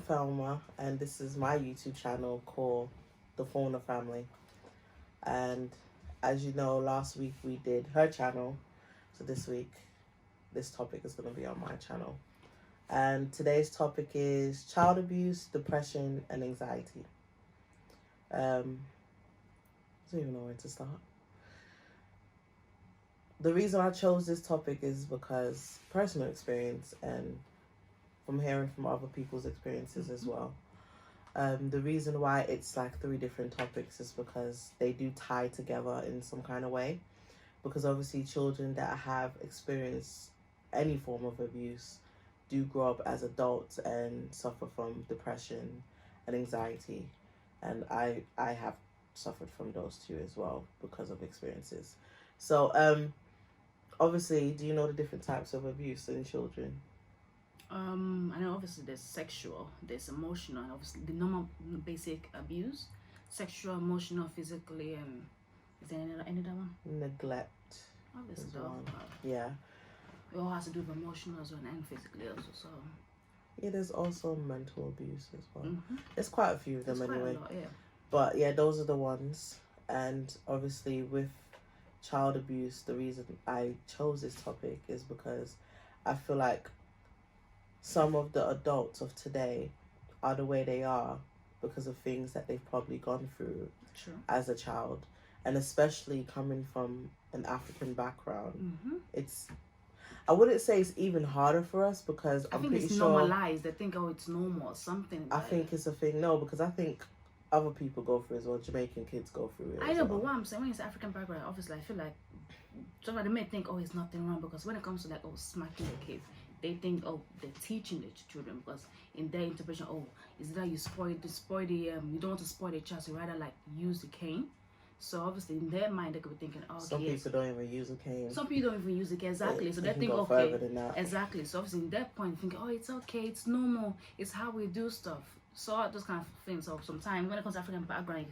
Thelma, and this is my YouTube channel called The Fauna Family. And as you know, last week we did her channel, so this week this topic is going to be on my channel. And today's topic is child abuse, depression, and anxiety. I don't even know where to start. The reason I chose this topic is because personal experience and from hearing from other people's experiences as well. The reason why it's like 3 different topics is because they do tie together in some kind of way. Because obviously children that have experienced any form of abuse do grow up as adults and suffer from depression and anxiety. And I have suffered from those 2 as well because of experiences. So, obviously, do you know the different types of abuse in children? I know obviously there's sexual, there's emotional, and obviously the normal basic abuse, sexual, emotional, physically, and is there any other one? Neglect. Obviously, one. Yeah. It all has to do with emotional as well and physically also. So yeah, there's also mental abuse as well. There's quite a few of them anyway. Quite a lot, yeah. But yeah, those are the ones. And obviously with child abuse, the reason I chose this topic is because I feel like some of the adults of today are the way they are because of things that they've probably gone through as a child, and especially coming from an African background. I wouldn't say it's even harder for us because I think it's normalized. They think, oh, it's normal or something. I think it's a thing. No, because I think other people go through it as well. Jamaican kids go through it. I know, but what I'm saying, when it's African background, obviously I feel like somebody may think, oh, it's nothing wrong, because when it comes to like, oh, smacking the kids, they think, oh, they're teaching the children, because in their interpretation, oh, is that you you don't want to spoil the child, so rather like use the cane. So obviously in their mind they could be thinking, oh, some people don't even use a cane. Some people don't even use a cane, exactly. So they think, okay, exactly. So obviously in that point, thinking, oh, it's okay, it's normal, it's how we do stuff. So those kind of things. So sometimes when it comes to African background,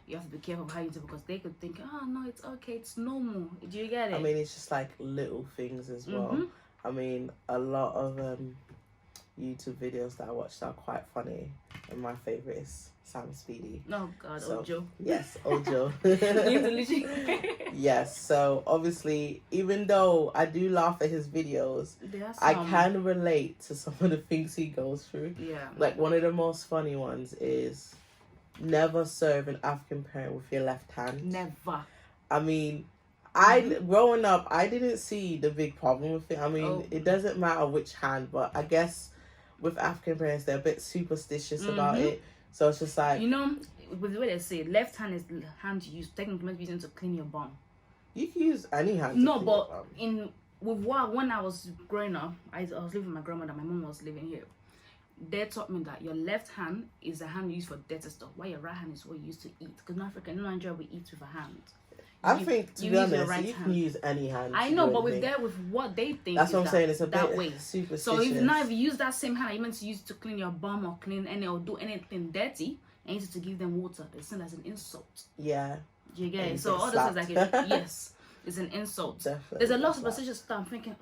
you have to be careful of how you do, because they could think, oh no, it's okay, it's normal. Do you get it? I mean, it's just like little things as well. I mean, a lot of YouTube videos that I watched are quite funny, and my favorite is Sam Speedy. Oh God, Ojo. Yes, Ojo. Yes, so obviously, even though I do laugh at his videos, I can relate to some of the things he goes through. Yeah. Like one of the most funny ones is never serve an African parent with your left hand. Never. I mean, growing up, I didn't see the big problem with it. I mean, it doesn't matter which hand, but I guess with African parents, they're a bit superstitious about it. So it's just like, you know, with the way they say, left hand is the hand you use, technically meant to be using to clean your bum. You can use any hand. No, but when I was growing up, I was living with my grandmother. My mom was living here. They taught me that your left hand is the hand you use for dirty stuff, while your right hand is what you use to eat. Because in Africa, in Nigeria, we eat with a hand. I think, to be honest, you can use any hand. I know, but with what they think, that's what I'm saying. It's a that bit way. superstitious. So if you use that same hand, you meant to use to clean your bum or do anything dirty, and use it to give them water, it's seen as an insult. Yeah. Do you get it? So all this is like yes, it's an insult. Definitely. There's a lot of superstitious stuff. I'm thinking,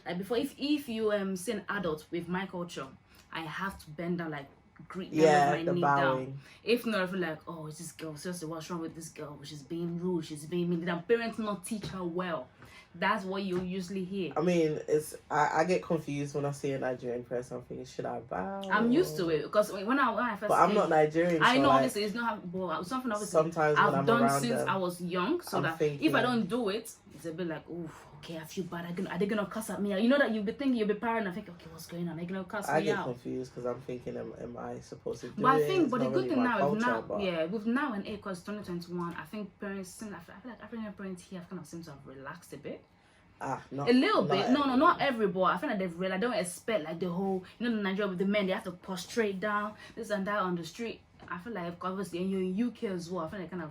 like before, if you see an adult with my culture, I have to bend down, like greet them with my knee down. If not, I feel like, oh, is this girl seriously, what's wrong with this girl? She's being rude, she's being mean. Did her parents not teach her well? That's what you usually hear. I mean, I get confused when I see a Nigerian person. I'm thinking, should I bow? I'm used to it, because when I first I'm not Nigerian. I so know, like, obviously it's not something obviously sometimes I've done since I was young, so that thinking, if I don't do it, it's a bit like, ooh, okay, I feel bad. Are they gonna cuss at me? You know that you'll be thinking, you'll be paranoid. I think, okay, what's going on? Are they gonna cuss me out? I get confused because I'm thinking, am I supposed to do but it? I think, but the good thing now is culture, with now and age, because 2021, I think parents, I feel like African parents here kind of seem to have relaxed a bit. A little bit. No, not every boy. I feel like they've realized. I don't expect like the whole, you know, in Nigeria with the men, they have to prostrate down, this and that on the street. I feel like obviously, and you're in UK as well, I feel like kind of.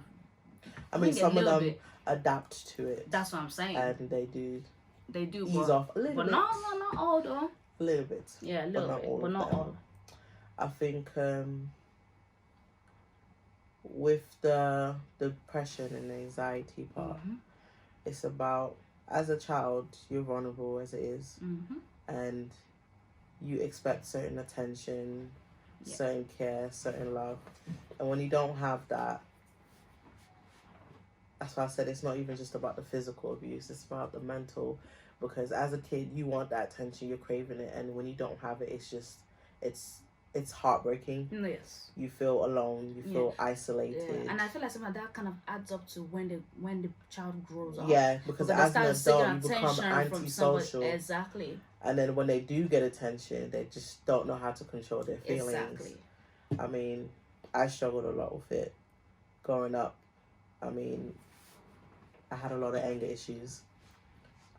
I mean, some of them adapt to it. That's what I'm saying. And they do. They do ease off a little bit. But not all though. A little bit. Yeah, a little bit, but not all. I think with the depression and the anxiety part, it's about, as a child, you're vulnerable as it is, and you expect certain attention certain care, certain love. And when you don't have that, that's why I said it's not even just about the physical abuse, it's about the mental. Because as a kid, you want that attention, you're craving it, and when you don't have it, it's heartbreaking. Yes. You feel alone, you feel isolated. Yeah. And I feel like something that kind of adds up to when the child grows up. Yeah, because as an adult, you become antisocial. Exactly. And then when they do get attention, they just don't know how to control their feelings. Exactly. I mean, I struggled a lot with it growing up. I mean, I had a lot of anger issues.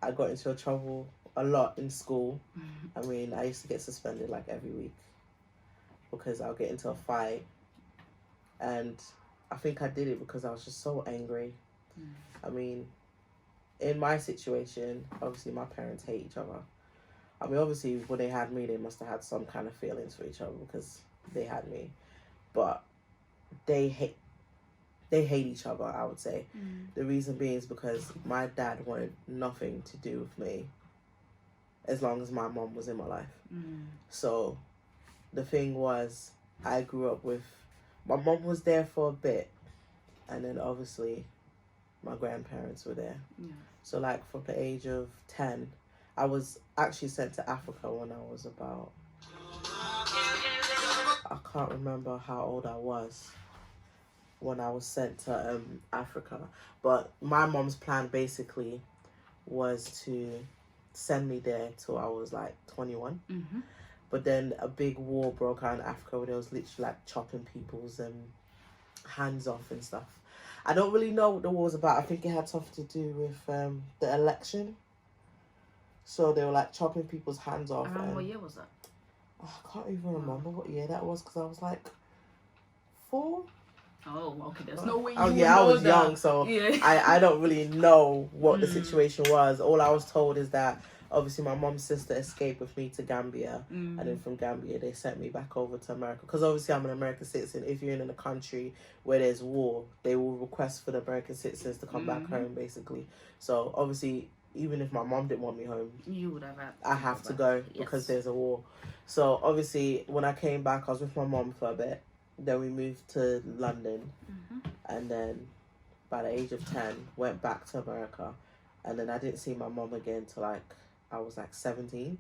I got into trouble a lot in school. I mean, I used to get suspended like every week because I'll get into a fight. And I think I did it because I was just so angry. I mean, in my situation, obviously my parents hate each other. I mean, obviously when they had me, they must have had some kind of feelings for each other because they had me. But they hate each other, I would say. The reason being is because my dad wanted nothing to do with me as long as my mom was in my life. So the thing was, I grew up with, my mom was there for a bit, and then obviously my grandparents were there. So like from the age of 10, I was actually sent to Africa when I was about, I can't remember how old I was when I was sent to Africa. But my mom's plan basically was to send me there till I was like 21. But then a big war broke out in Africa where there was literally like chopping people's hands off and stuff. I don't really know what the war was about. I think it had something to do with the election. So they were like chopping people's hands off. Around what year was that? Oh, I can't even remember what year that was because I was like 4. Oh, okay. There's no way you I was that. young, so I don't really know what the situation was. All I was told is that obviously my mom's sister escaped with me to Gambia, and then from Gambia they sent me back over to America. Because obviously I'm an American citizen. If you're in a country where there's war, they will request for the American citizens to come back home, basically. So obviously, even if my mom didn't want me home, you would have had I have to go because there's a war. So obviously when I came back, I was with my mom for a bit. Then we moved to London, and then by the age of 10, went back to America, and then I didn't see my mom again till like I was like 17.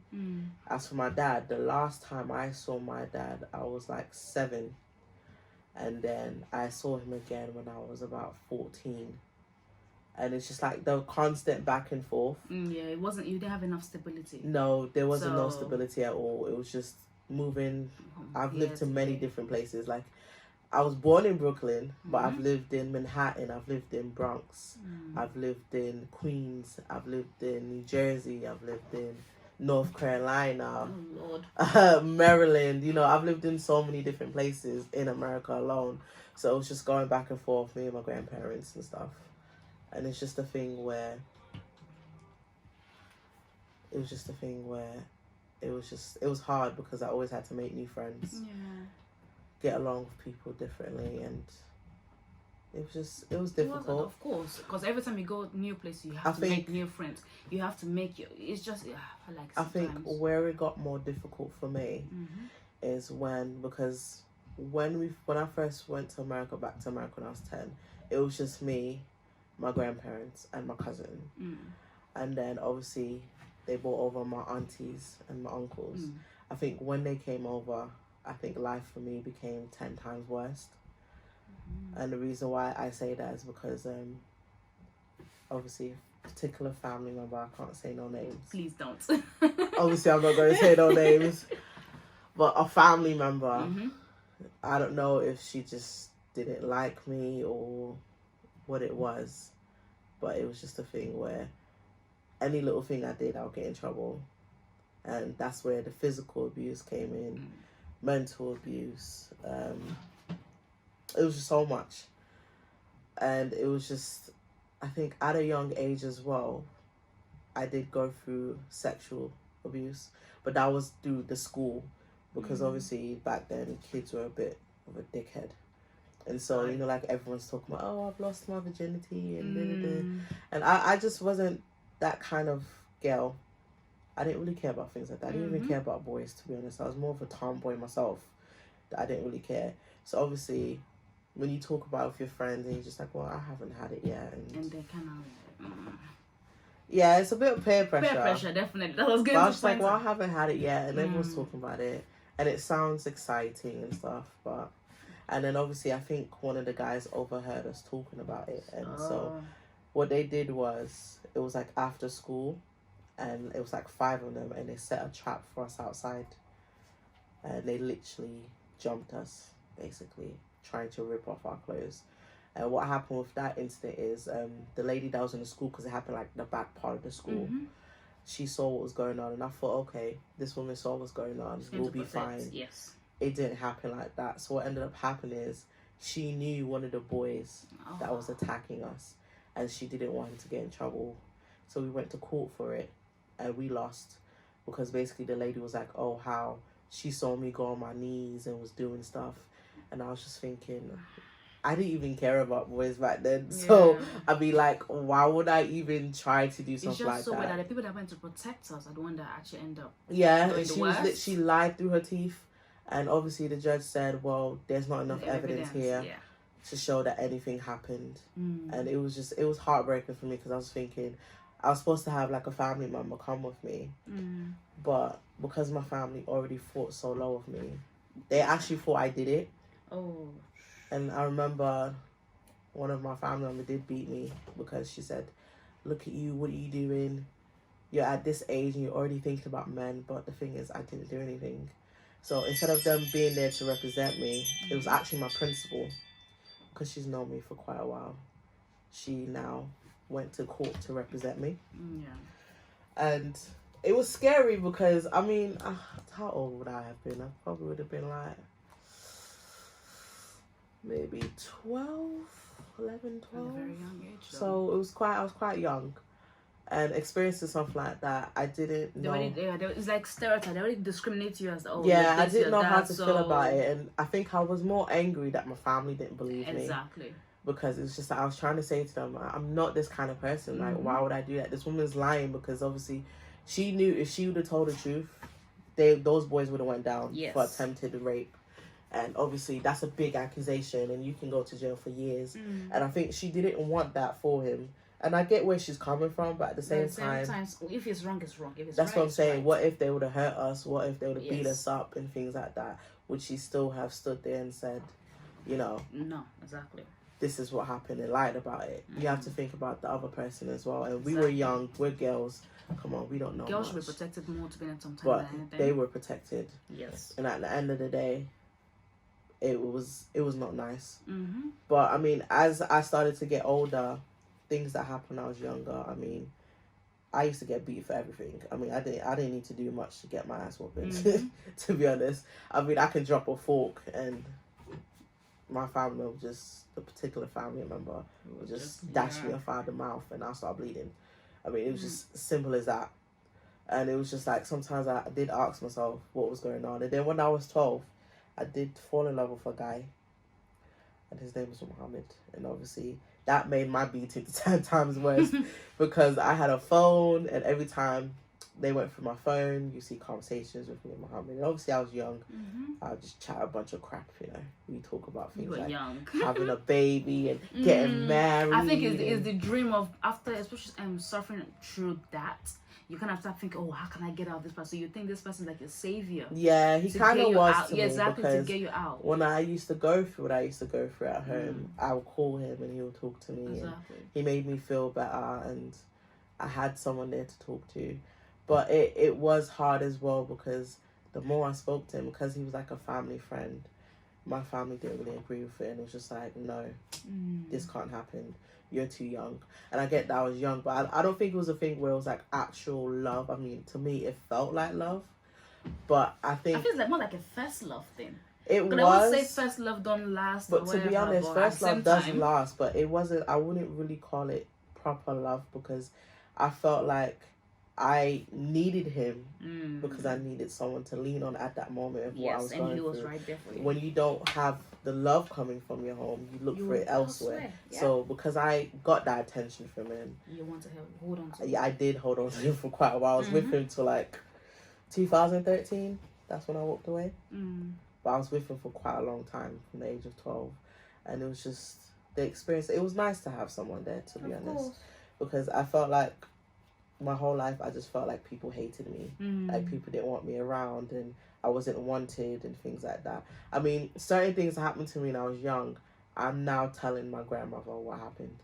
As for my dad, the last time I saw my dad, I was like 7, and then I saw him again when I was about 14. And it's just like the constant back and forth. It wasn't, you didn't have enough stability. No, there wasn't no stability at all. It was just moving. I've lived in many different places. Like, I was born in Brooklyn, but I've lived in Manhattan, I've lived in Bronx, I've lived in Queens, I've lived in New Jersey, I've lived in North Carolina, Maryland. You know, I've lived in so many different places in America alone. So it was just going back and forth, me and my grandparents and stuff. And it's just a thing where it was hard because I always had to make new friends, get along with people differently, and it was difficult. Of course, because every time you go new places, you have to make new friends. You have to make it's just I think where it got more difficult for me is because when I first went to America, back to America when I was 10, it was just me, my grandparents, and my cousin. And then obviously they brought over my aunties and my uncles. I think when they came over, I think life for me became 10 times worse. And the reason why I say that is because obviously a particular family member, I can't say no names. Please don't. Obviously I'm not going to say no names. But a family member, I don't know if she just didn't like me or what it was, but it was just a thing where any little thing I did, I'll get in trouble. And that's where the physical abuse came in, mental abuse. It was just so much. And it was just, I think at a young age as well, I did go through sexual abuse, but that was through the school, because obviously back then kids were a bit of a dickhead. And so, you know, like everyone's talking about, oh, I've lost my virginity and and I just wasn't that kind of girl. I didn't really care about things like that. I didn't even care about boys, to be honest. I was more of a tomboy myself. I didn't really care. So obviously, when you talk about it with your friends and you're just like, well, I haven't had it yet, And they kind of yeah, it's a bit of peer pressure. peer pressure, definitely. That was good. But I was like, well, I haven't had it yet, and everyone's talking about it, and it sounds exciting and stuff. But and then obviously, I think one of the guys overheard us talking about it, and so what they did was it was like after school, and it was like 5 of them, and they set a trap for us outside, and they literally jumped us, basically trying to rip off our clothes. And what happened with that incident is the lady that was in the school, because it happened like the back part of the school, she saw what was going on, and I thought, okay, this woman saw what's going on, we'll be fine. Yes. It didn't happen like that. So what ended up happening is she knew one of the boys that was attacking us, and she didn't want him to get in trouble. So we went to court for it, and we lost, because basically the lady was like, oh, how she saw me go on my knees and was doing stuff. And I was just thinking, I didn't even care about boys back then. So I'd be like, why would I even try to do something like that? It's just so weird that the people that went to protect us are the one that actually end up. Yeah, and she lied through her teeth. And obviously the judge said, well, there's not enough evidence here to show that anything happened. And it was heartbreaking for me, because I was thinking, I was supposed to have like a family member come with me. But because my family already thought so low of me, they actually thought I did it. Oh. And I remember one of my family members did beat me, because she said, look at you, what are you doing? You're at this age and you're already thinking about men. But the thing is, I didn't do anything. So instead of them being there to represent me, it was actually my principal, because she's known me for quite a while. She now went to court to represent me. And it was scary, because, I mean, how old would I have been? I probably would have been like maybe 12, 11, 12. At a very young age. So I was quite young. And experiencing something like that, I didn't know. It's like stereotype. They already discriminate you as I didn't know how to feel about it, and I think I was more angry that my family didn't believe me. Exactly. Because it's just that I was trying to say to them, I'm not this kind of person. Like, why would I do that? This woman's lying, because obviously, she knew if she would have told the truth, those boys would have went down for attempted rape. And obviously, that's a big accusation, and you can go to jail for years. And I think she didn't want that for him. And I get where she's coming from, but at the same time, if it's wrong, it's wrong. If it's that's right, what I'm saying. right. What if they would have hurt us? What if they would have beat us up and things like that? Would she still have stood there and said, No, exactly. This is what happened and lied about it? You have to think about the other person as well. And we were young, we're girls. Come on, we don't know. Girls much. should be protected more to be in some time but than anything. They were protected. Yes. And at the end of the day, it was not nice. But I mean, as I started to get older, things that happened when I was younger, I mean, I used to get beat for everything. I mean, I didn't need to do much to get my ass whooping, to be honest. I mean, I can drop a fork and my family will the particular family member will just dash me off out the mouth and I'll start bleeding. I mean, it was just simple as that. And it was just like, sometimes I did ask myself what was going on. And then when I was 12, I did fall in love with a guy. And his name was Muhammad. And obviously, that made my beating 10 times worse, because I had a phone, and every time they went through my phone, you see conversations with me and Muhammad. And obviously, I was young. I would just chat a bunch of crap, We talk about things like having a baby and getting married. I think it's the dream of, after, especially suffering through that, you kind of start thinking, oh, how can I get out of this person? You think this person is like your savior. Yeah, he kind of was to me, exactly, because to get you out. when I used to go through what I used to go through at home, I would call him and he would talk to me. Exactly. And he made me feel better, and I had someone there to talk to. But it was hard as well, because the more I spoke to him, because he was like a family friend, my family didn't really agree with it, and it was just like, no, this can't happen. You're too young. And I get that I was young, but I don't think it was a thing where it was like actual love. I mean, to me, it felt like love. But I think... I feel like more like a first love thing. It was... But I would say first love don't last. But to be honest, first love does last. But it wasn't... I wouldn't really call it proper love, because I felt like I needed him because I needed someone to lean on at that moment of what I was going through. Yes, and he was right there for you. When you don't have the love coming from your home, you look for it elsewhere. Yeah. So because I got that attention from him, you want to hold on to him. Yeah, I did hold on to him for quite a while. I was with him till like 2013. That's when I walked away. but I was with him for quite a long time, from the age of 12, and it was just the experience. It was nice to have someone there, to be honest, because I felt like my whole life I just felt like people hated me, like people didn't want me around, and I wasn't wanted and things like that. I mean, certain things happened to me when I was young. I'm now telling my grandmother what happened,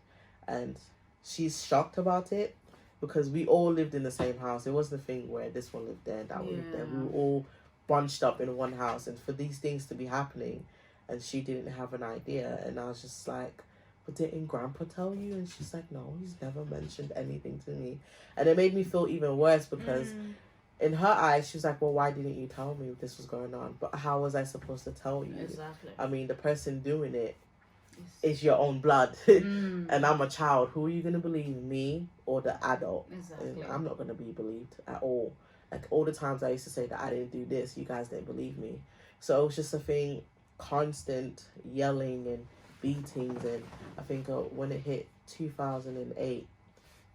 and she's shocked about it, because we all lived in the same house. It wasn't a thing where this one lived there and that one lived there. We were all bunched up in one house, and for these things to be happening, and she didn't have an idea, and I was just like, but didn't Grandpa tell you? And she's like, no, he's never mentioned anything to me. And it made me feel even worse, because in her eyes, she was like, well, why didn't you tell me this was going on? But how was I supposed to tell you? Exactly. I mean, the person doing it is your own blood. And I'm a child. Who are you going to believe, me or the adult? Exactly. And I'm not going to be believed at all. Like, all the times I used to say that I didn't do this, you guys didn't believe me. So it was just a thing, constant yelling and beatings. And I think when it hit 2008,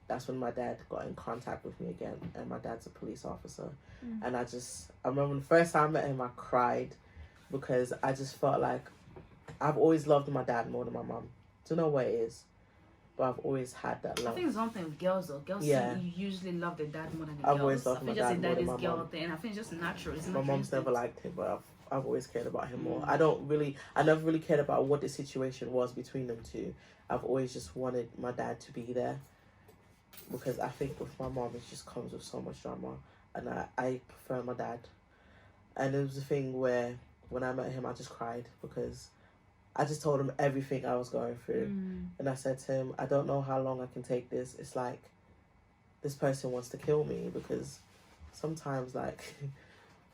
that's when my dad got in contact with me again. And my dad's a police officer. And I remember the first time I met him, I cried, because I just felt like I've always loved my dad more than my mum. Don't know what it is, but I've always had that love. I think it's something with girls though. Girls usually love their dad more than the I've girls. always loved my dad more than my mum. Thing. I think it's just natural. It's my mum's never liked him, but I've always cared about him more. I never really cared about what the situation was between them two. I've always just wanted my dad to be there, because I think with my mom it just comes with so much drama, and I prefer my dad. And it was a thing where when I met him, I just cried, because I just told him everything I was going through. And I said to him, I don't know how long I can take this. It's like this person wants to kill me, because sometimes, like,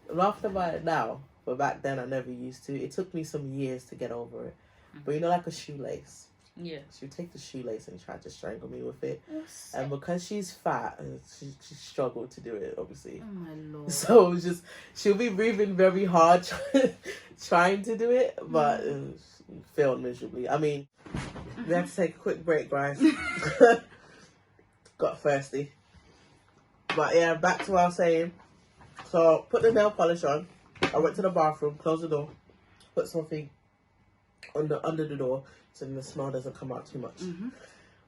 I'm laughing about it now, but back then I never used to. It took me some years to get over it. But you know, like a shoelace. Yeah. She would take the shoelace and try to strangle me with it. And because she's fat, she struggled to do it, obviously. Oh my Lord. So it was just, she'll be breathing very hard trying to do it, but failed miserably. I mean, we had to take a quick break, guys. Got thirsty. But yeah, back to what I was saying. So, put the nail polish on. I went to the bathroom, closed the door, put something under the door so then the smell doesn't come out too much.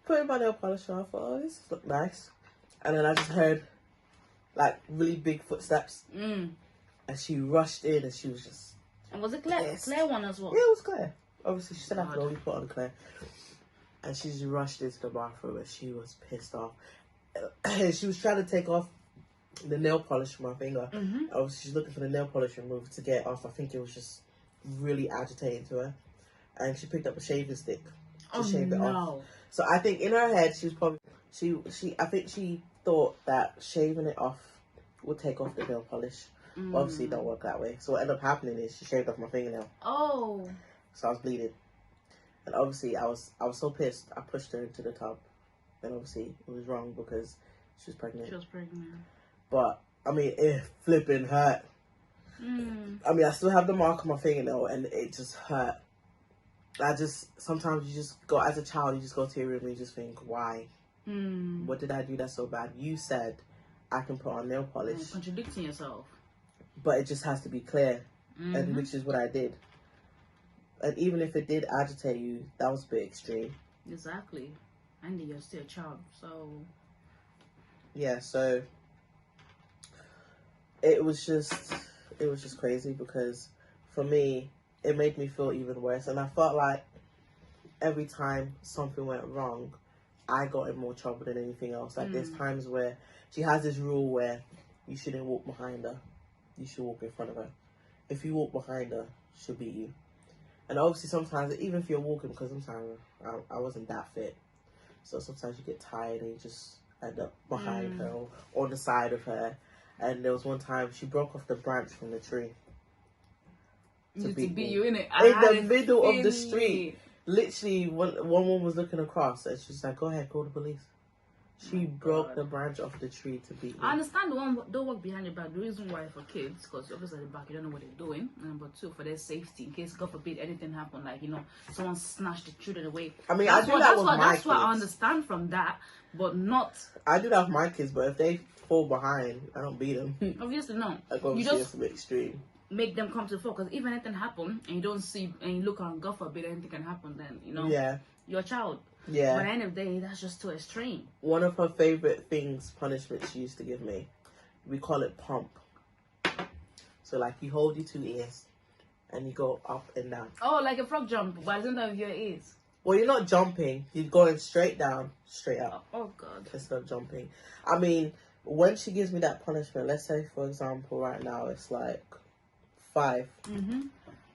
Put my nail polish on. I thought, oh, this looks nice. And then I just heard, like, really big footsteps. And she rushed in, and she was just... And was it Claire? Pissed. Claire one as well? Yeah, it was Claire. Obviously, she said after all, we put on Claire. And she just rushed into the bathroom, and she was pissed off. She was trying to take off the nail polish from my finger. Obviously, she's looking for the nail polish remover to get it off. I think it was just really agitating to her. And she picked up a shaving stick to shave it off. So I think in her head, she was probably... I think she thought that shaving it off would take off the nail polish. Obviously, it don't work that way. So what ended up happening is she shaved off my fingernail. Oh. So I was bleeding. And obviously, I was so pissed. I pushed her into the tub. And obviously, it was wrong because she was pregnant. She was pregnant. But, I mean, it flipping hurt. I mean, I still have the mark on my fingernail, and it just hurt. Sometimes you just go, as a child, you just go to your room and you just think, why? What did I do that's so bad? You said I can put on nail polish. Contradicting yourself. But it just has to be clear, and which is what I did. And even if it did agitate you, that was a bit extreme. Exactly. And you're still a child, so... Yeah, so... It was just crazy, because for me, it made me feel even worse. And I felt like every time something went wrong, I got in more trouble than anything else. Like, there's times where she has this rule where you shouldn't walk behind her. You should walk in front of her. If you walk behind her, she'll beat you. And obviously sometimes, even if you're walking, because sometimes I wasn't that fit. So sometimes you get tired and you just end up behind her or on the side of her. And there was one time she broke off the branch from the tree. To beat you, innit? In the middle of the street. Literally, one woman was looking across and she's like, go ahead, call the police. She broke the branch off the tree to beat me. I understand the one don't walk behind your back. The reason why for kids, because obviously at the back you don't know what they're doing. Number two, for their safety, in case God forbid anything happen, like someone snatched the children away. I mean, I do that with my kids. That's what I understand from that, but not. I do that with my kids, but if they fall behind, I don't beat them. Obviously, no. Like, obviously, it's a bit extreme. make them come to the fore. Because if anything happen and you don't see and you look on, God forbid anything can happen, then Yeah. your child. Yeah. But at the end of the day, that's just too extreme. One of her favorite punishments she used to give me, we call it pump. So like you hold your 2 ears and you go up and down. Oh, like a frog jump, but isn't that with your ears? Well, you're not jumping. You're going straight down, straight up. Oh God. Instead of jumping. I mean, when she gives me that punishment, let's say for example right now it's like 5. Mm-hmm.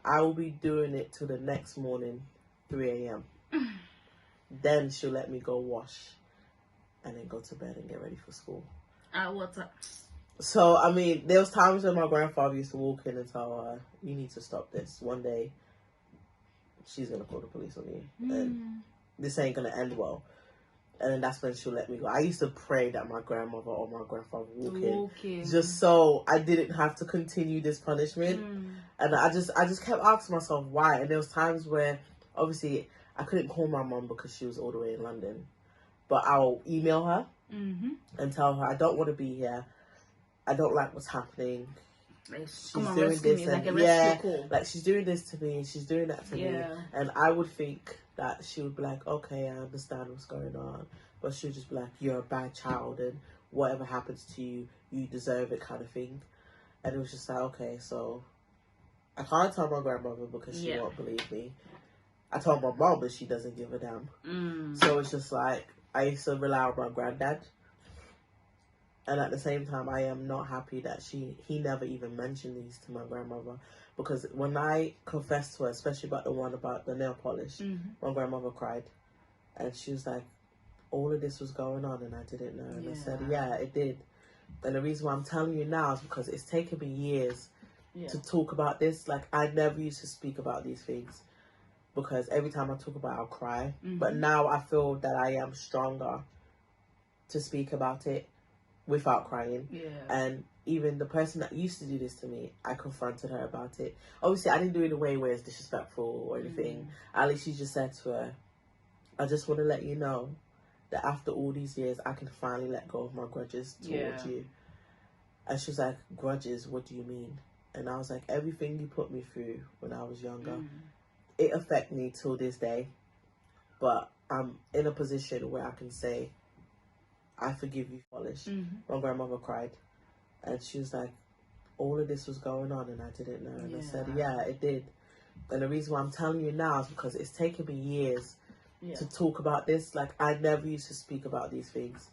I will be doing it till the next morning, 3 a.m. Then she'll let me go wash and then go to bed and get ready for school. What's up? So, I mean, there was times when my grandfather used to walk in and tell her, you need to stop this. One day, she's going to call the police on you. And this ain't going to end well. And then that's when she'll let me go. I used to pray that my grandmother or my grandfather walk in. Just so I didn't have to continue this punishment. And I just kept asking myself why. And there was times where, obviously, I couldn't call my mom because she was all the way in London. But I'll email her and tell her, I don't want to be here. I don't like what's happening. Like, She's doing this and like she's doing this to me, she's doing that to me. And I would think that she would be like, okay, I understand what's going on. But she would just be like, you're a bad child and whatever happens to you, you deserve it kind of thing. And it was just like, okay, so I can't tell my grandmother because she won't believe me. I told my mom, but she doesn't give a damn. So it's just like, I used to rely on my granddad. And at the same time, I am not happy that he never even mentioned these to my grandmother. Because when I confessed to her, especially about the one about the nail polish, my grandmother cried. And she was like, all of this was going on and I didn't know. And I said, yeah, it did. And the reason why I'm telling you now is because it's taken me years to talk about this. Like, I never used to speak about these things. Because every time I talk about it, I'll cry. But now I feel that I am stronger to speak about it without crying. And even the person that used to do this to me, I confronted her about it. Obviously, I didn't do it in a way where it's disrespectful or anything. At least she just said to her, I just want to let you know that after all these years, I can finally let go of my grudges towards you. And she was like, grudges, what do you mean? And I was like, everything you put me through when I was younger, it affected me till this day. But I'm in a position where I can say, I forgive you, polish. My grandmother cried. And she was like, all of this was going on and I didn't know. And I said, yeah, it did. And the reason why I'm telling you now is because it's taken me years to talk about this. Like, I never used to speak about these things.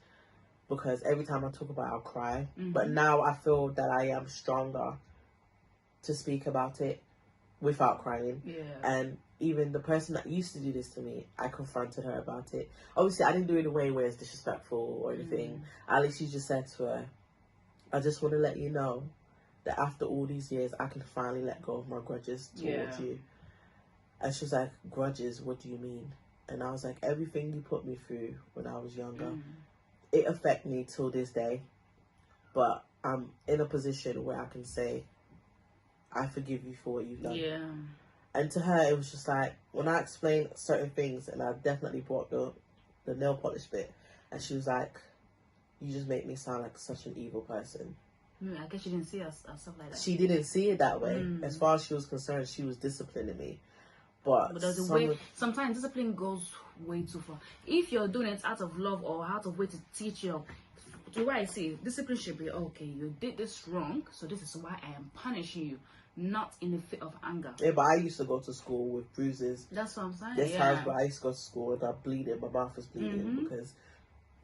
Because every time I talk about it, I'll cry. But now I feel that I am stronger to speak about it without crying. And even the person that used to do this to me, I confronted her about it. Obviously, I didn't do it in a way where it's disrespectful or anything. At least she just said to her, I just want to let you know that after all these years, I can finally let go of my grudges towards you. And she was like, grudges, what do you mean? And I was like, everything you put me through when I was younger, it affected me till this day. But I'm in a position where I can say, I forgive you for what you've done. And to her, it was just like, when I explained certain things, and I definitely brought the nail polish bit, and she was like, you just make me sound like such an evil person. I guess she didn't see us stuff like that. She didn't see it that way. As far as she was concerned, she was disciplining me. But there's a way, sometimes discipline goes way too far. If you're doing it out of love or out of way to teach you, to what I say, discipline should be, okay, you did this wrong, so this is why I am punishing you. Not in a fit of anger. Yeah, but I used to go to school with bruises. That's what I'm saying. There's times where I used to go to school and I'm bleeding, my mouth is bleeding because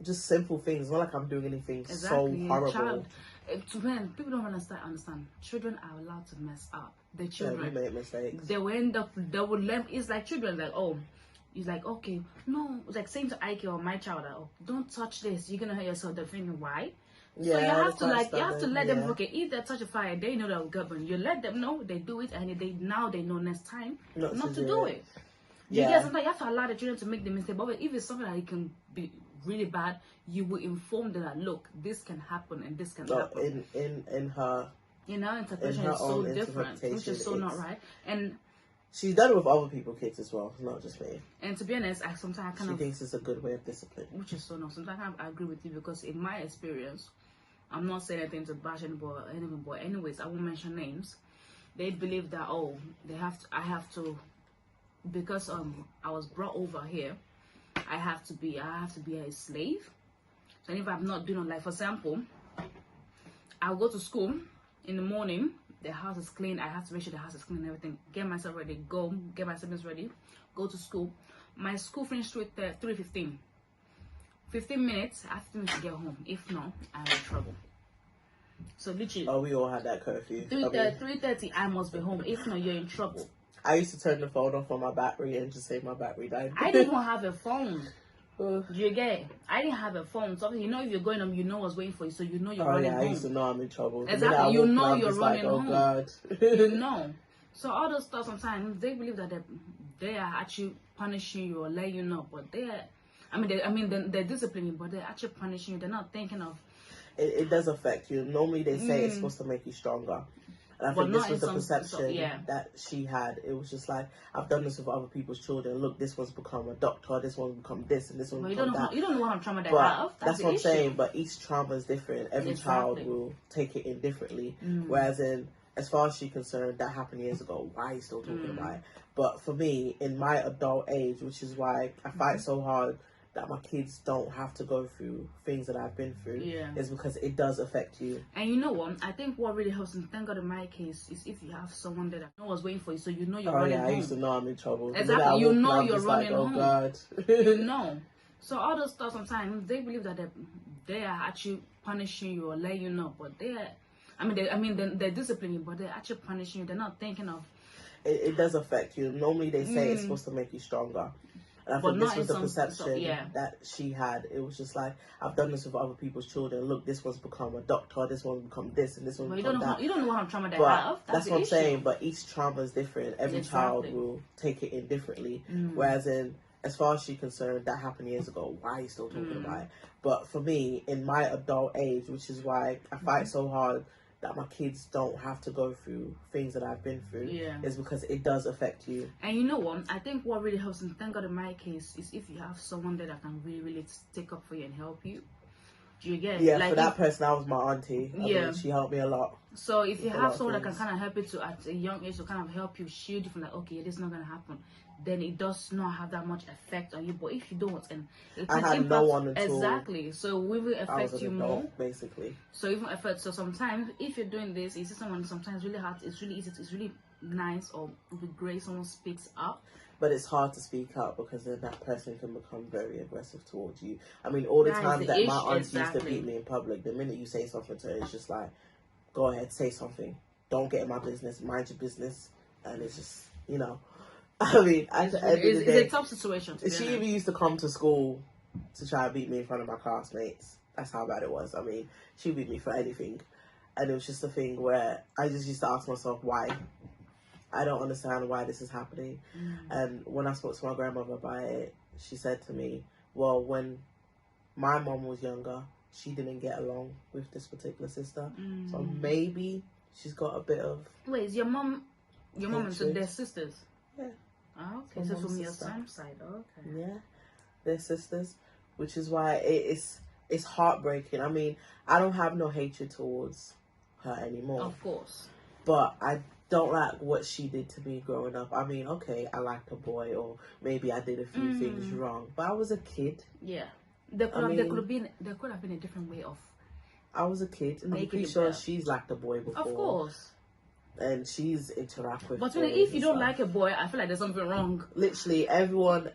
just simple things. It's not like I'm doing anything so horrible. People don't understand. Children are allowed to mess up. The children. Yeah, we make mistakes. They will end up. They will learn. It's like children. Like, oh, it's like, okay, no. It's like saying to Ike or my child, oh, don't touch this. You're gonna hurt yourself. They're thinking why. So you have to let them, okay, if they touch a fire, they know they'll get burned. You let them know, they do it, and they know next time not to do it. Sometimes you have to allow the children to make the mistake. But if it's something that it can be really bad, you will inform them that, look, this can happen and this can happen. In her interpretation is so different, which is so not right. And she's done it with other people's kids as well, not just me. And to be honest, she thinks it's a good way of discipline. Which is so not. Sometimes I agree with you because in my experience, I'm not saying anything to bash anybody, but anyways, I won't mention names. they believe that I have to, because I was brought over here, I have to be a slave. So if I'm not doing it, like for example, I'll go to school in the morning, the house is clean, I have to make sure the house is clean and everything, get myself ready, get my siblings ready, go to school. My school finished with 3:15. 15 minutes, I have to get home. If not, I'm in trouble. So literally, oh, we all had that curfew. 3:30, I must be home. If not, you're in trouble. I used to turn the phone off on my battery and just say my battery died. I didn't even have a phone. Do you get it? I didn't have a phone. So you know, if you're going home, you know what's waiting for you, so you know you're running home. I used to know I'm in trouble. Exactly, you know you're running home. Oh God. You know. So all those stuff, sometimes they believe that they are actually punishing you or letting you know, but they're disciplining, but they're actually punishing you. They're not thinking of. It does affect you. Normally they say it's supposed to make you stronger. And I think this was the perception that she had. It was just like, I've done this with other people's children. Look, this one's become a doctor, this one's become this, and this one's become that. You don't know what I'm trauma they but have. That's what I'm saying. But each trauma is different. Every child will take it in differently. Whereas as far as she's concerned, that happened years ago. Why are you still talking about it? But for me, in my adult age, which is why I fight so hard that my kids don't have to go through things that I've been through, is because it does affect you. And you know what? I think what really helps, and thank God in my case, is if you have someone that knows what's waiting for you, so you know you're running home. I used to know I'm in trouble. Exactly, you know you're running home. Oh God. You know. So all those stuff, sometimes they believe that they are actually punishing you or letting you know, but they're disciplining, but they're actually punishing you. They're not thinking of. It does affect you. Normally they say it's supposed to make you stronger. And I think this was the perception that she had. It was just like, I've done this with other people's children. Look, this one's become a doctor, this one's become this, and this one's become that. You don't know what trauma they have. That's what I'm saying. But each trauma is different. Every child will take it in differently. Whereas as far as she's concerned, that happened years ago. Why are you still talking about it? But for me, in my adult age, which is why I fight so hard that my kids don't have to go through things that I've been through, is because it does affect you. And you know what? I think what really helps, and thank God in my case, is if you have someone that can really, really stick up for you and help you. Do you get it? Yeah, like for that person, that was my auntie. I mean, she helped me a lot. So if you have someone that can kind of help you at a young age to kind of help you, shield you from like, okay, this is not going to happen, then it does not have that much effect on you. But if you don't, and I had no one at all. Exactly. So we will affect you more. Basically. So even affect. So sometimes if you're doing this, you see someone sometimes really hard. It's really easy. It's really nice or it would be great. Someone speaks up. But it's hard to speak up because then that person can become very aggressive towards you. I mean, all the time that my auntie used to beat me in public, the minute you say something to her, it's just like, go ahead, say something. Don't get in my business. Mind your business. And it's just, you know. I mean, at the end of the day, it's a tough situation. She even used to come to school to try and beat me in front of my classmates. That's how bad it was. I mean, she beat me for anything. And it was just a thing where I just used to ask myself, why? I don't understand why this is happening. And when I spoke to my grandmother about it, she said to me, well, when my mom was younger, she didn't get along with this particular sister. So maybe she's got a bit of... Wait, is your mom and their sisters? Yeah. Oh, okay, so from your son's side, okay. Yeah, they're sisters, which is why it's heartbreaking. I mean, I don't have no hatred towards her anymore. Of course. But I don't like what she did to me growing up. I mean, okay, I liked a boy, or maybe I did a few things wrong, but I was a kid. Yeah, there could have been a different way of. I was a kid. I'm pretty sure she's liked a boy before. Of course. And she's interact with. But if you don't like a boy, I feel like there's something wrong. Literally, everyone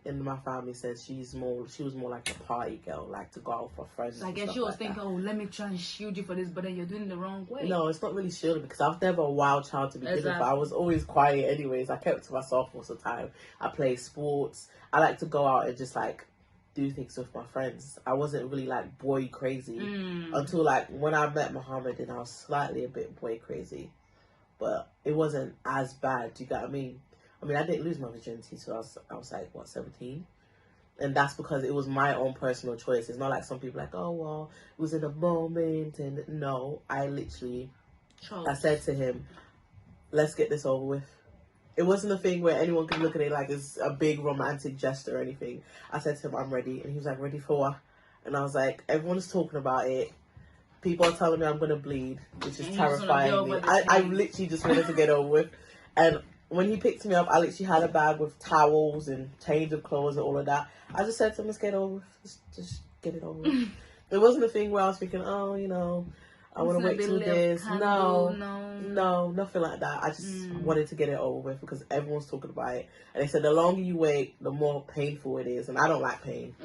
in my family says she was more like a party girl, like to go out for friends. So I guess she was thinking, oh, let me try and shield you for this, but then you're doing it the wrong way. No, it's not really shielding because I was never a wild child to begin with. I was always quiet, anyways. I kept to myself most of the time. I play sports. I like to go out and just like do things with my friends. I wasn't really like boy crazy until like when I met Muhammad, and I was slightly a bit boy crazy, but it wasn't as bad. Do you get what I mean? I mean, I didn't lose my virginity till I was like 17, and that's because it was my own personal choice. It's not like some people like, oh well, it was in a moment, and no, I literally, I said to him, let's get this over with. It wasn't a thing where anyone could look at it like it's a big romantic gesture or anything. I said to him, I'm ready. And he was like, ready for what? And I was like, everyone's talking about it. People are telling me I'm gonna bleed, which is And you just wanna get terrifying over me. the I pain. literally just wanted to get over with. And when he picked me up, I literally had a bag with towels and change of clothes and all of that. I just said to him, let's get over with. Just get it over with. It wasn't a thing where I was thinking, oh, you know, I want to wait till this. No, nothing like that. I just wanted to get it over with because everyone's talking about it. And they said the longer you wait, the more painful it is. And I don't like pain.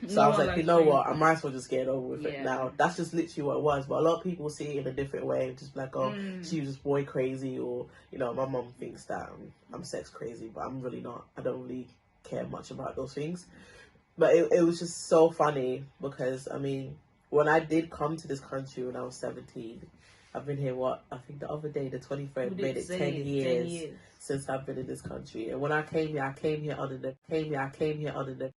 So I was like, you know what? I might as well just get it over with it now. That's just literally what it was. But a lot of people see it in a different way. Just like, oh, she was just boy crazy. Or, you know, my mom thinks that I'm sex crazy. But I'm really not. I don't really care much about those things. But it was just so funny because, I mean, when I did come to this country when I was 17, I've been here, I think the other day, the 23rd, made it 10 years since I've been in this country. And when I came here, I came here under the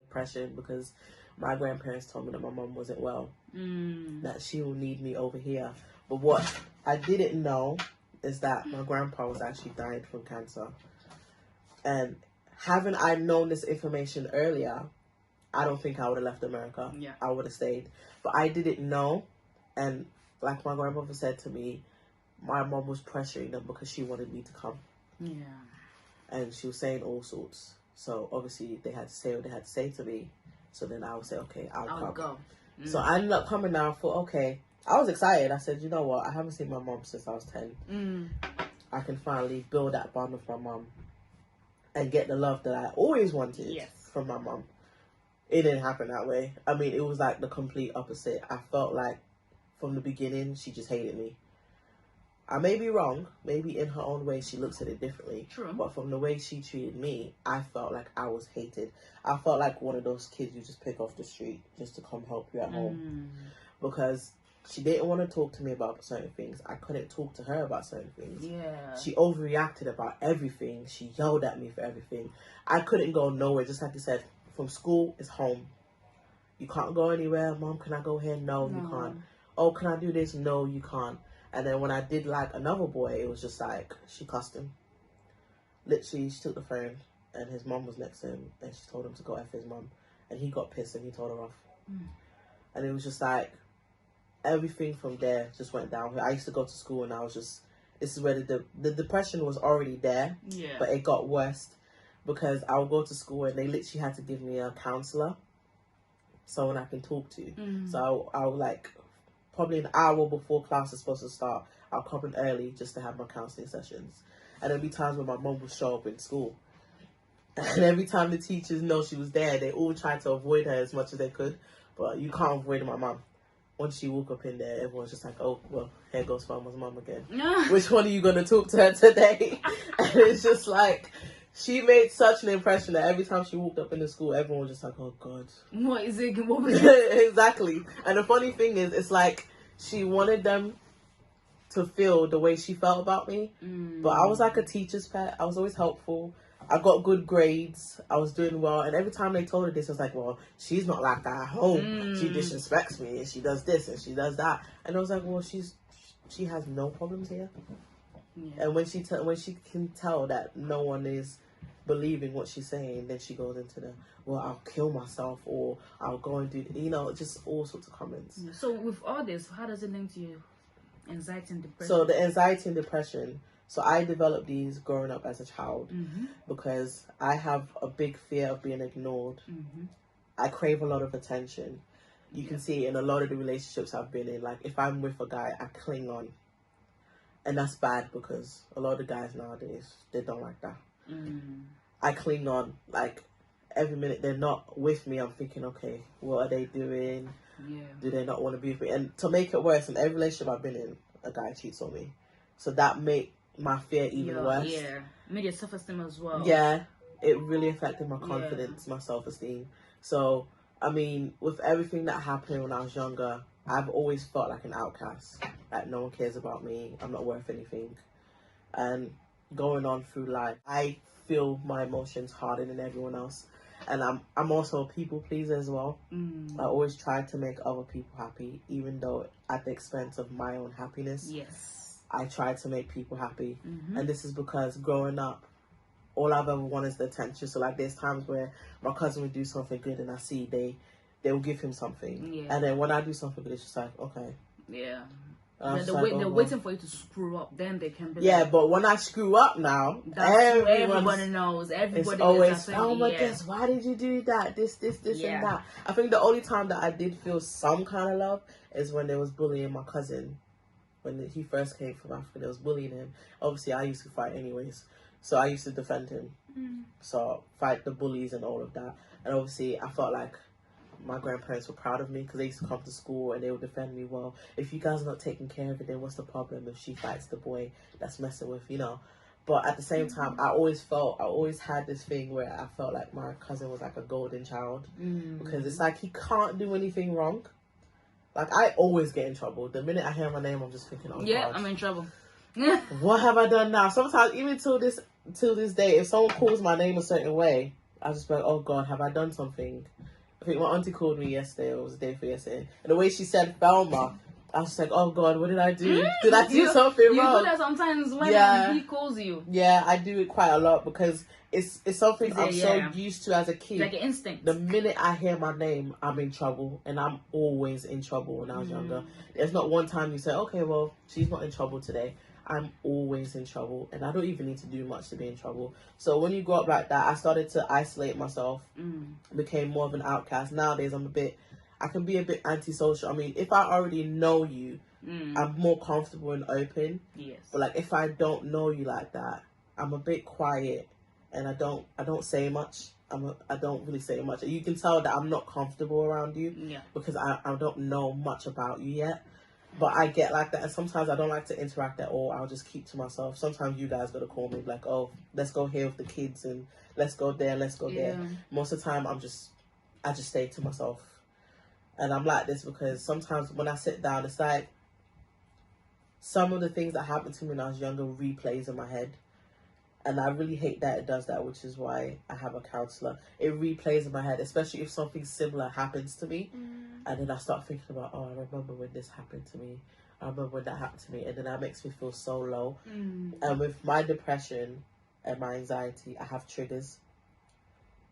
depression because my grandparents told me that my mom wasn't well, that she will need me over here. But what I didn't know is that my grandpa was actually died from cancer. And haven't I known this information earlier, I don't think I would have left America. Yeah. I would have stayed. But I didn't know. And like my grandmother said to me, my mom was pressuring them because she wanted me to come. Yeah. And she was saying all sorts. So obviously they had to say what they had to say to me. So then I would say, okay, I'll come. Go. So I ended up coming now. I thought, okay. I was excited. I said, you know what? I haven't seen my mom since I was 10. I can finally build that bond with my mom and get the love that I always wanted from my mom. It didn't happen that way. I mean, it was like the complete opposite. I felt like from the beginning, she just hated me. I may be wrong. Maybe in her own way, she looks at it differently. True. But from the way she treated me, I felt like I was hated. I felt like one of those kids you just pick off the street just to come help you at home. Because she didn't want to talk to me about certain things. I couldn't talk to her about certain things. Yeah. She overreacted about everything. She yelled at me for everything. I couldn't go nowhere. Just like you said, from school is home. You can't go anywhere. Mom, can I go here? No, you can't. Oh, can I do this? No, you can't. And then when I did like another boy, it was just like she cussed him. Literally, she took the phone and his mom was next to him and she told him to go F his mom. And he got pissed and he told her off. And it was just like everything from there just went down. I used to go to school and I was just, this is where the depression was already there. Yeah. But it got worse. Because I would go to school and they literally had to give me a counselor, someone I can talk to. So I would like, probably an hour before class is supposed to start, I'll come in early just to have my counselling sessions. And there'd be times when my mom would show up in school. And every time the teachers know she was there, they all tried to avoid her as much as they could. But you can't avoid my mom. Once she woke up in there, everyone's just like, oh, well, here goes Farmer's mom again. Which one are you going to talk to her today? And it's just like, she made such an impression that every time she walked up in the school, everyone was just like, oh, God. What is it? What was it? Exactly. And the funny thing is, it's like she wanted them to feel the way she felt about me. But I was like a teacher's pet. I was always helpful. I got good grades. I was doing well. And every time they told her this, I was like, well, she's not like that at home. She disrespects me and she does this and she does that. And I was like, well, she has no problems here. Yeah. And when she can tell that no one is believing what she's saying, then she goes into well, I'll kill myself or I'll go and do, just all sorts of comments. So with all this, how does it link to you? Anxiety and depression? So the anxiety and depression, so I developed these growing up as a child because I have a big fear of being ignored. I crave a lot of attention. You can see in a lot of the relationships I've been in, like if I'm with a guy, I cling on. And that's bad because a lot of guys nowadays, they don't like that. I cling on, like every minute they're not with me, I'm thinking, okay, what are they doing? Do they not want to be with me? And to make it worse, in every relationship I've been in, a guy cheats on me. So that made my fear even worse. Yeah, made your self-esteem as well. Yeah, it really affected my confidence, my self-esteem. So, I mean, with everything that happened when I was younger, I've always felt like an outcast. Like no one cares about me. I'm not worth anything. And going on through life, I feel my emotions harder than everyone else. And I'm also a people pleaser as well. I always try to make other people happy, even though at the expense of my own happiness. Yes. I try to make people happy. And this is because growing up, all I've ever wanted is the attention. So like there's times where my cousin would do something good and I see they will give him something. And then when I do something good, it's just like, okay. Yeah. And They're waiting for you to screw up, then they can be like, but when I screw up now, everybody knows. Everybody is always, is oh my gosh, why did you do that? This, and that. I think the only time that I did feel some kind of love is when they was bullying my cousin. When he first came from Africa, they was bullying him. Obviously, I used to fight anyways, so I used to defend him. So fight the bullies and all of that. And obviously, I felt like my grandparents were proud of me because they used to come to school and they would defend me. Well, if you guys are not taking care of it, then what's the problem if she fights the boy that's messing with, you know? But at the same time, I always had this thing where I felt like my cousin was like a golden child because it's like he can't do anything wrong. Like, I always get in trouble. The minute I hear my name, I'm just thinking, oh, yeah, God, I'm in trouble. what have I done now? Sometimes, even till this day, if someone calls my name a certain way, I just be like, oh, God, have I done something? I think my auntie called me yesterday, or it was the day for yesterday, and the way she said Thelma, I was just like, oh God, what did I do? Did I do something wrong? You do that sometimes when he calls you. Yeah, I do it quite a lot because it's something I'm so used to as a kid. Like an instinct. The minute I hear my name, I'm in trouble, and I'm always in trouble when I was younger. There's not one time you say, okay, well, she's not in trouble today. I'm always in trouble, and I don't even need to do much to be in trouble. So when you grow up like that, I started to isolate myself, became more of an outcast. Nowadays, I can be a bit antisocial. I mean, if I already know you, I'm more comfortable and open. Yes. But like, if I don't know you like that, I'm a bit quiet, and I don't say much. I don't really say much. You can tell that I'm not comfortable around you because I don't know much about you yet. But I get like that, and sometimes I don't like to interact at all. I'll just keep to myself. Sometimes you guys gotta call me like, oh, let's go here with the kids, and let's go there, let's go there. Most of the time, I just stay to myself. And I'm like this because sometimes when I sit down, it's like some of the things that happened to me when I was younger replays in my head. And I really hate that it does that, which is why I have a counselor. It replays in my head, especially if something similar happens to me. And then I start thinking about, oh, I remember when this happened to me. I remember when that happened to me. And then that makes me feel so low. And with my depression and my anxiety, I have triggers.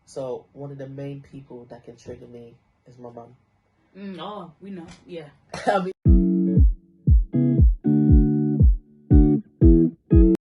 So one of the main people that can trigger me is my mum. Oh, we know. Yeah. I mean,